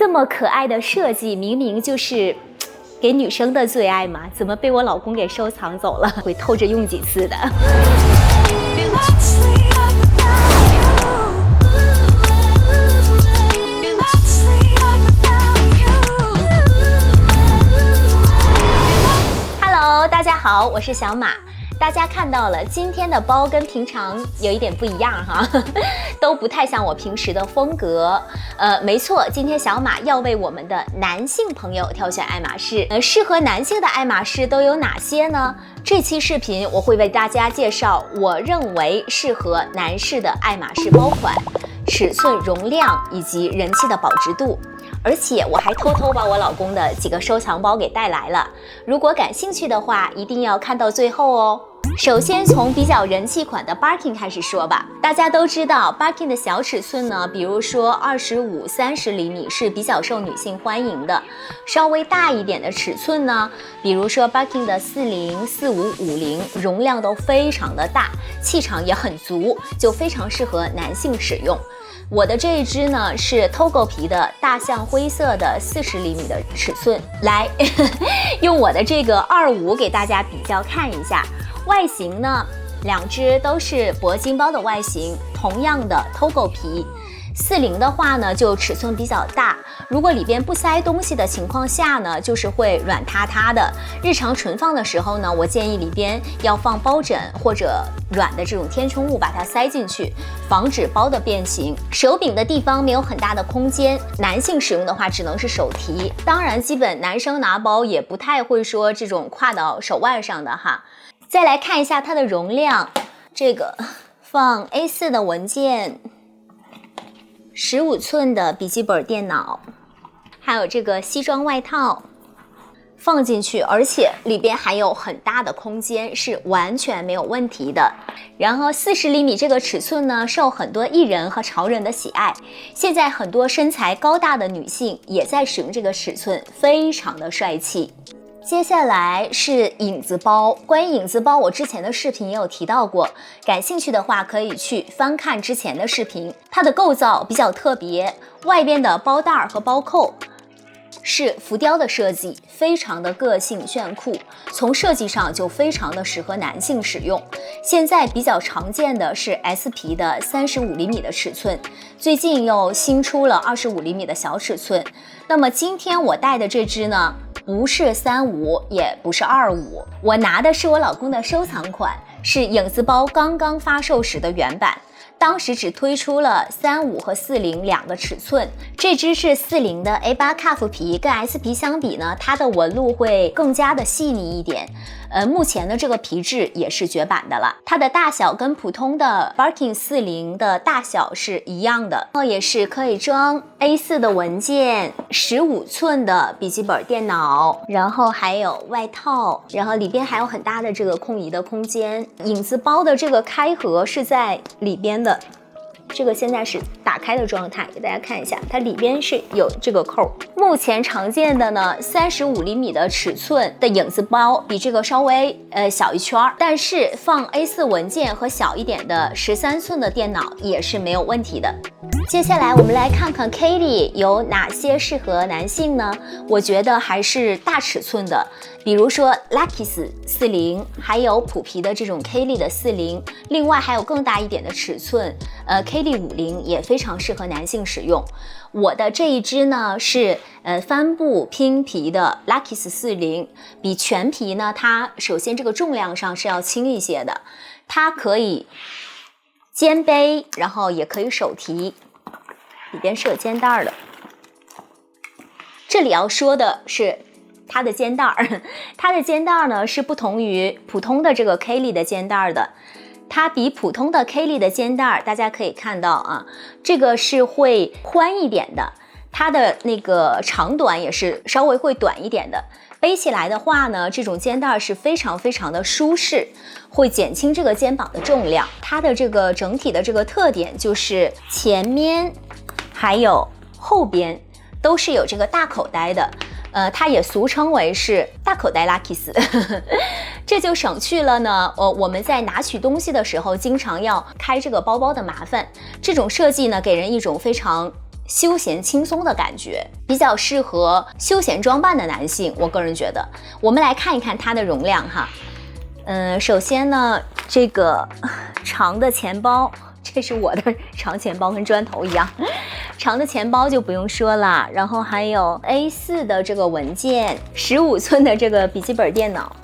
这么可爱的设计，明明就是给女生的最爱嘛，怎么被我老公给收藏走了？会偷着用几次的。Hello， 大家好，我是小马。大家看到了，今天的包跟平常有一点不一样哈，都不太像我平时的风格。没错，今天小马要为我们的男性朋友挑选爱马仕。适合男性的爱马仕都有哪些呢？这期视频我会为大家介绍我认为适合男士的爱马仕包款，尺寸、容量以及人气的保值度。而且我还偷偷把我老公的几个收藏包给带来了，如果感兴趣的话，一定要看到最后哦。首先从比较人气款的 Birkin 开始说吧。大家都知道 Birkin 的小尺寸呢，比如说25、30厘米是比较受女性欢迎的。稍微大一点的尺寸呢，比如说 Birkin 的40、45、50，容量都非常的大，气场也很足，就非常适合男性使用。我的这一只呢是 Togo 皮的大象灰色的40厘米的尺寸，来用我的这个25给大家比较看一下。外形呢，两只都是铂金包的外形，同样的 Togo 皮。40的话呢，就尺寸比较大，如果里边不塞东西的情况下呢，就是会软塌塌的。日常存放的时候呢，我建议里边要放包枕或者软的这种填充物，把它塞进去，防止包的变形。手柄的地方没有很大的空间，男性使用的话只能是手提。当然，基本男生拿包也不太会说这种挎到手腕上的哈。再来看一下它的容量，这个放 A4 的文件，15寸的笔记本电脑，还有这个西装外套放进去，而且里边还有很大的空间，是完全没有问题的。然后40厘米这个尺寸呢，受很多艺人和潮人的喜爱，现在很多身材高大的女性也在使用这个尺寸，非常的帅气。接下来是影子包，关于影子包我之前的视频也有提到过，感兴趣的话可以去翻看之前的视频。它的构造比较特别，外边的包带和包扣是浮雕的设计，非常的个性炫酷，从设计上就非常的适合男性使用。现在比较常见的是 S 皮的35厘米的尺寸，最近又新出了25厘米的小尺寸。那么今天我带的这只呢，不是35，也不是25，我拿的是我老公的收藏款，是影子包刚刚发售时的原版。当时只推出了35和40两个尺寸，这只是40的 A8 cuff 皮，跟 S 皮相比呢，它的纹路会更加的细腻一点。目前的这个皮质也是绝版的了，它的大小跟普通的 Birkin 40的大小是一样的，然后也是可以装 A4 的文件，15寸的笔记本电脑，然后还有外套，然后里边还有很大的这个空余的空间。影子包的这个开合是在里边的，这个现在是打开的状态，给大家看一下，它里边是有这个扣。目前常见的呢，35厘米的尺寸的影子包比这个稍微小一圈，但是放 A4 文件和小一点的13寸的电脑也是没有问题的。接下来我们来看看 Kelly 有哪些适合男性呢？我觉得还是大尺寸的，比如说 Lakis 40，还有普皮的这种 Kelly 的40，另外还有更大一点的尺寸，Kelly 50也非常适合男性使用。我的这一只呢是帆布拼皮的 Lakis 40，比全皮呢，它首先这个重量上是要轻一些的，它可以肩背，然后也可以手提，里边是有肩带的。这里要说的是它的肩带，它的肩带呢是不同于普通的这个 Kelly 的肩带的。它比普通的 Kelly 的肩带，大家可以看到啊，这个是会宽一点的，它的那个长短也是稍微会短一点的。背起来的话呢，这种肩带是非常非常的舒适，会减轻这个肩膀的重量。它的这个整体的这个特点就是前面还有后边都是有这个大口袋的。它也俗称为是大口袋 Lakis 这就省去了呢我们在拿取东西的时候经常要开这个包包的麻烦。这种设计呢给人一种非常休闲轻松的感觉，比较适合休闲装扮的男性，我个人觉得。我们来看一看它的容量哈。首先呢，这个长的钱包，这是我的长钱包，跟砖头一样。长的钱包就不用说了，然后还有 A4 的这个文件，15寸的这个笔记本电脑。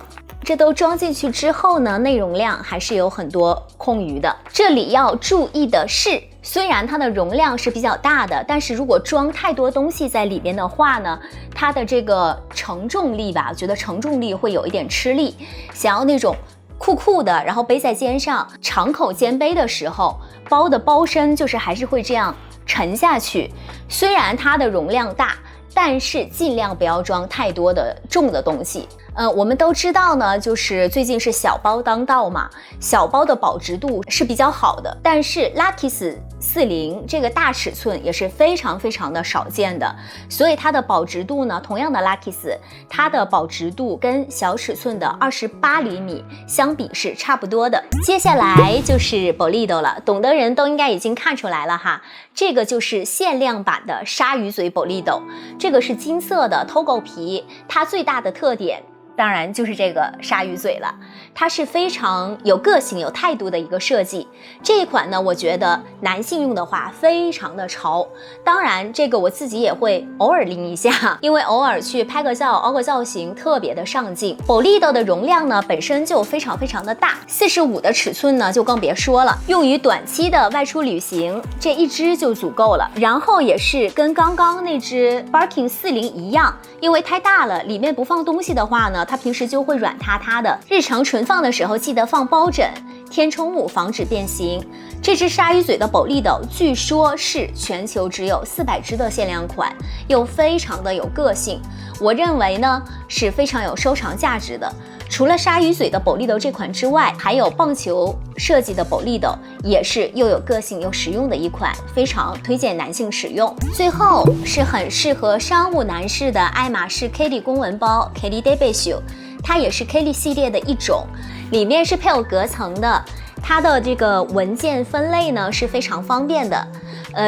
这都装进去之后呢，内容量还是有很多空余的。这里要注意的是，虽然它的容量是比较大的，但是如果装太多东西在里边的话呢，它的这个承重力吧，我觉得承重力会有一点吃力。想要那种酷酷的，然后背在肩上，长口肩背的时候，包的包身就是还是会这样沉下去。虽然它的容量大，但是尽量不要装太多的重的东西。我们都知道呢，就是最近是小包当道嘛，小包的保值度是比较好的，但是 Luckys 40这个大尺寸也是非常非常的少见的，所以它的保值度呢，同样的 Luckys， 它的保值度跟小尺寸的28厘米相比是差不多的。接下来就是 Bolido 了，懂的人都应该已经看出来了哈，这个就是限量版的鲨鱼嘴 Bolido， 这个是金色的 Togo 皮，它最大的特点当然就是这个鲨鱼嘴了，它是非常有个性、有态度的一个设计。这一款呢，我觉得男性用的话非常的潮。当然，这个我自己也会偶尔拎一下，因为偶尔去拍个照、凹个造型，特别的上镜。Bolido 的容量呢本身就非常非常的大，45的尺寸呢就更别说了，用于短期的外出旅行，这一支就足够了。然后也是跟刚刚那支 Barking 40一样，因为太大了，里面不放东西的话呢，它平时就会软塌塌的。日常存放的时候记得放包枕、填充物，防止变形。这只鲨鱼嘴的Bolido据说是全球只有400只的限量款，又非常的有个性，我认为呢是非常有收藏价值的。除了鲨鱼嘴的Bolido这款之外，还有棒球设计的Bolido，也是又有个性又实用的一款，非常推荐男性使用。最后是很适合商务男士的爱马仕 Kelly 公文包 Kelly Debesio， 它也是 Kelly 系列的一种，里面是配有隔层的。它的这个文件分类呢是非常方便的，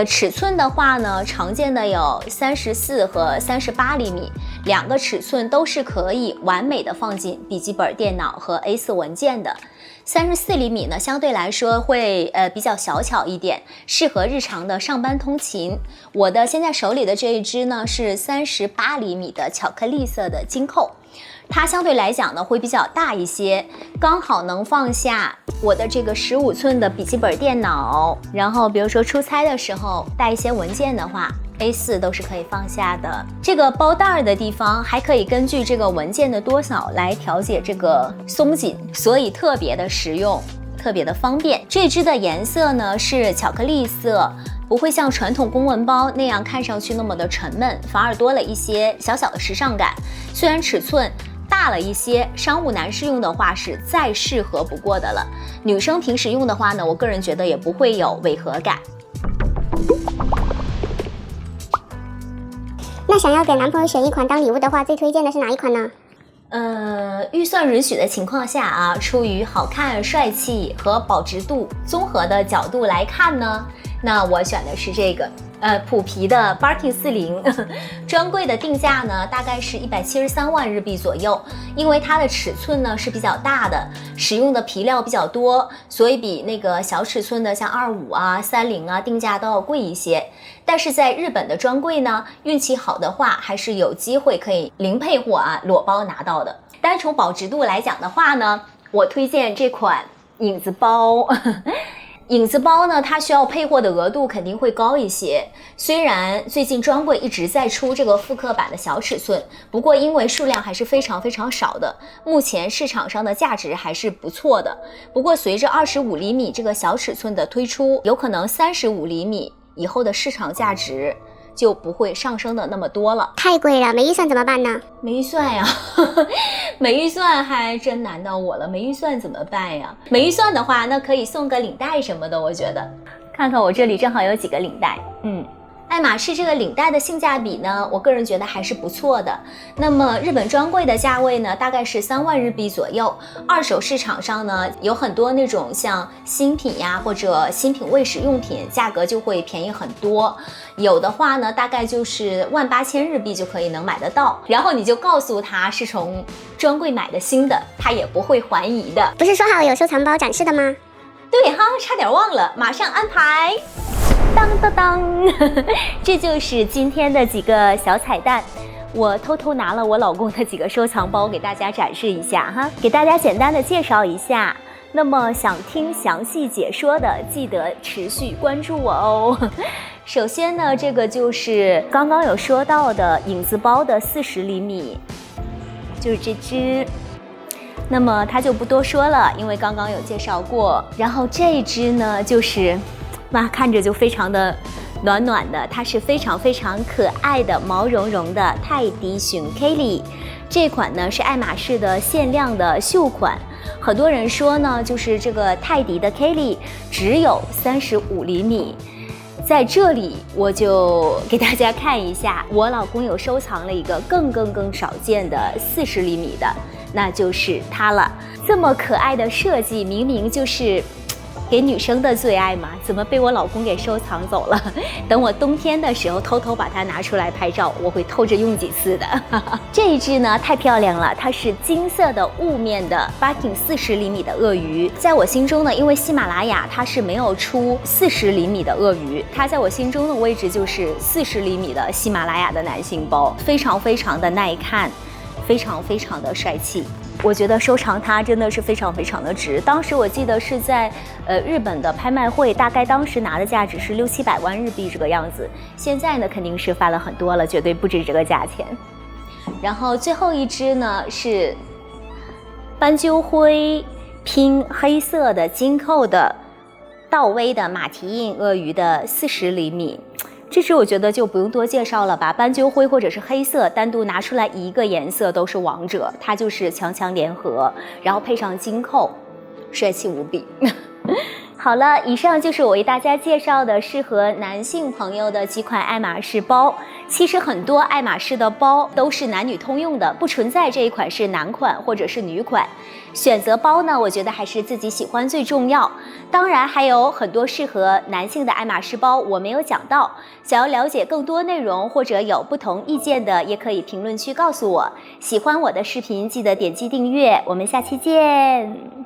尺寸的话呢，常见的有34和38厘米，两个尺寸都是可以完美的放进笔记本电脑和 A4 文件的。34厘米呢，相对来说会比较小巧一点，适合日常的上班通勤。我的现在手里的这一支呢是38厘米的巧克力色的金扣。它相对来讲呢会比较大一些，刚好能放下我的这个15寸的笔记本电脑，然后比如说出差的时候带一些文件的话， A4 都是可以放下的。这个包带的地方还可以根据这个文件的多少来调节这个松紧，所以特别的实用，特别的方便。这支的颜色呢是巧克力色，不会像传统公文包那样看上去那么的沉闷，反而多了一些小小的时尚感。虽然尺寸大了一些，商务男士用的话是再适合不过的了。女生平时用的话呢，我个人觉得也不会有违和感。那想要给男朋友选一款当礼物的话，最推荐的是哪一款呢？预算允许的情况下啊，出于好看、帅气和保值度综合的角度来看呢，那我选的是这个普皮的 Barking 40，专柜的定价呢大概是173万日币左右，因为它的尺寸呢是比较大的，使用的皮料比较多，所以比那个小尺寸的像25啊、30啊定价都要贵一些。但是在日本的专柜呢，运气好的话还是有机会可以零配货啊裸包拿到的。单从保值度来讲的话呢，我推荐这款影子包。影子包呢，它需要配货的额度肯定会高一些。虽然最近专柜一直在出这个复刻版的小尺寸，不过因为数量还是非常非常少的，目前市场上的价值还是不错的。不过随着25厘米这个小尺寸的推出，有可能35厘米以后的市场价值就不会上升的那么多了。太贵了，没预算怎么办呢？没预算呀，没预算还真难到我了。没预算怎么办呀？没预算的话，那可以送个领带什么的。我觉得，看看我这里正好有几个领带。爱马仕这个领带的性价比呢，我个人觉得还是不错的。那么日本专柜的价位呢，大概是3万日币左右。二手市场上呢，有很多那种像新品呀或者新品卫士用品，价格就会便宜很多。有的话呢，大概就是18000日币就可以能买得到。然后你就告诉他是从专柜买的新的，他也不会怀疑的。不是说好有收藏包展示的吗？对哈，差点忘了，马上安排。当当当，这就是今天的几个小彩蛋。我偷偷拿了我老公的几个收藏包给大家展示一下哈，给大家简单的介绍一下。那么想听详细解说的，记得持续关注我哦。首先呢，这个就是刚刚有说到的影子包的40厘米，就是这只。那么它就不多说了，因为刚刚有介绍过。然后这只呢，就是哇，看着就非常的暖暖的，它是非常非常可爱的毛茸茸的泰迪熊 Kelly。这款呢是爱马仕的限量的秀款。很多人说呢，就是这个泰迪的 Kelly 只有35厘米。在这里我就给大家看一下，我老公有收藏了一个更少见的40厘米的，那就是它了。这么可爱的设计，明明就是给女生的最爱嘛，怎么被我老公给收藏走了？等我冬天的时候偷偷把它拿出来拍照，我会偷着用几次的。这一只呢太漂亮了，它是金色的雾面的 Birkin 40厘米的鳄鱼。在我心中呢，因为喜马拉雅它是没有出40厘米的鳄鱼，它在我心中的位置就是40厘米的喜马拉雅的男性包，非常非常的耐看，非常非常的帅气。我觉得收藏它真的是非常非常的值。当时我记得是在日本的拍卖会，大概当时拿的价值是600-700万日币这个样子。现在呢肯定是翻了很多了，绝对不止这个价钱。然后最后一只呢是斑鸠灰拼黑色的金扣的倒 V 的马蹄印鳄鱼的40厘米。这只我觉得就不用多介绍了吧，斑鸠灰或者是黑色单独拿出来一个颜色都是王者，它就是强强联合，然后配上金扣，帅气无比。好了，以上就是我为大家介绍的适合男性朋友的几款爱马仕包。其实很多爱马仕的包都是男女通用的，不存在这一款是男款或者是女款。选择包呢，我觉得还是自己喜欢最重要。当然还有很多适合男性的爱马仕包我没有讲到，想要了解更多内容或者有不同意见的，也可以评论区告诉我。喜欢我的视频记得点击订阅，我们下期见。